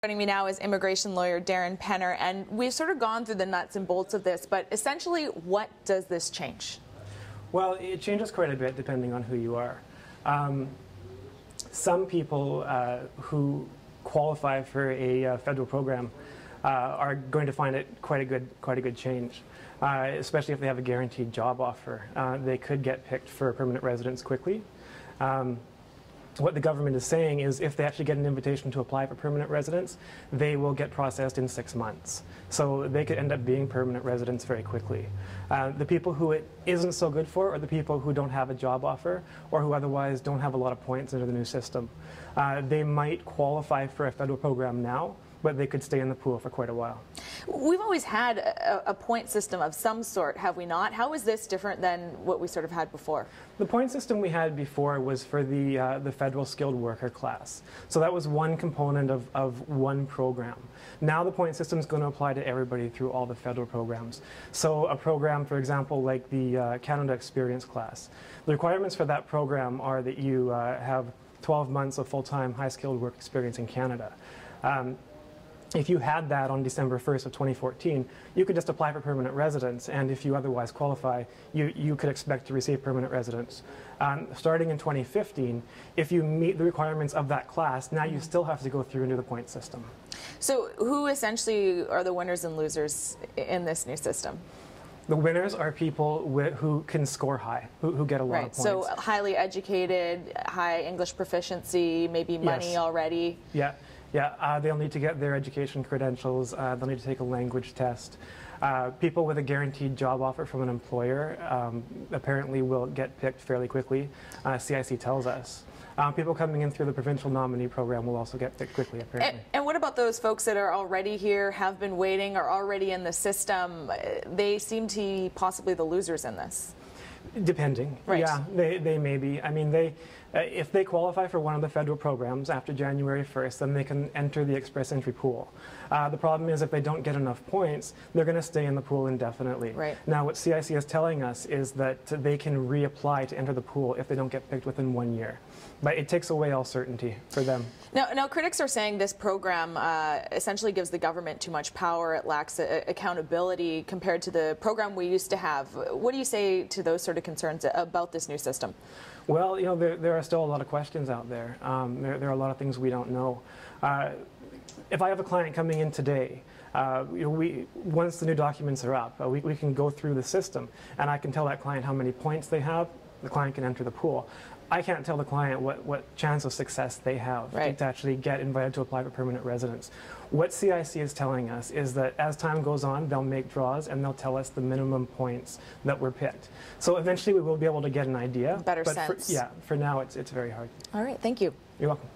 Joining me now is immigration lawyer Darren Penner, and we've sort of gone through the nuts and bolts of this, but essentially, what does this change? Well, it changes quite a bit depending on who you are. Some people who qualify for a federal program are going to find it quite a good change, especially if they have a guaranteed job offer. They could get picked for permanent residence quickly. What the government is saying is if they actually get an invitation to apply for permanent residence, they will get processed in 6 months. So they could end up being permanent residents very quickly. The people who it isn't so good for are the people who don't have a job offer or who otherwise don't have a lot of points under the new system. They might qualify for a federal program now, but they could stay in the pool for quite a while. We've always had a point system of some sort, have we not? How is this different than what we sort of had before? The point system we had before was for the federal skilled worker class. So that was one component of one program. Now the point system is going to apply to everybody through all the federal programs. So a program, for example, like the Canada Experience class. The requirements for that program are that you have 12 months of full-time high-skilled work experience in Canada. If you had that on December 1st of 2014, you could just apply for permanent residence, and if you otherwise qualify, you could expect to receive permanent residence. Starting in 2015, if you meet the requirements of that class, now you still have to go through into the point system. So who essentially are the winners and losers in this new system? The winners are people who can score high, who get a lot of points. So highly educated, high English proficiency, maybe money already. Yeah, they'll need to get their education credentials, they'll need to take a language test. People with a guaranteed job offer from an employer apparently will get picked fairly quickly, CIC tells us. People coming in through the provincial nominee program will also get picked quickly, apparently. And what about those folks that are already here, have been waiting, are already in the system? They seem to be possibly the losers in this. Depending. Right. Yeah, they may be. I mean, if they qualify for one of the federal programs after January 1st, then they can enter the express entry pool. The problem is if they don't get enough points, they're going to stay in the pool indefinitely. Right. Now, what CIC is telling us is that they can reapply to enter the pool if they don't get picked within 1 year. But it takes away all certainty for them. Now critics are saying this program essentially gives the government too much power. It lacks accountability compared to the program we used to have. What do you say to those sort of concerns about this new system? Well, you know, there are still a lot of questions out there. There are a lot of things we don't know. If I have a client coming in today, once the new documents are up, we can go through the system, and I can tell that client how many points they have. The client can enter the pool. I can't tell the client what chance of success they have to actually get invited to apply for permanent residence. What CIC is telling us is that as time goes on, they'll make draws and they'll tell us the minimum points that were picked. So eventually we will be able to get an idea. Better sense. For now it's very hard. All right, thank you. You're welcome.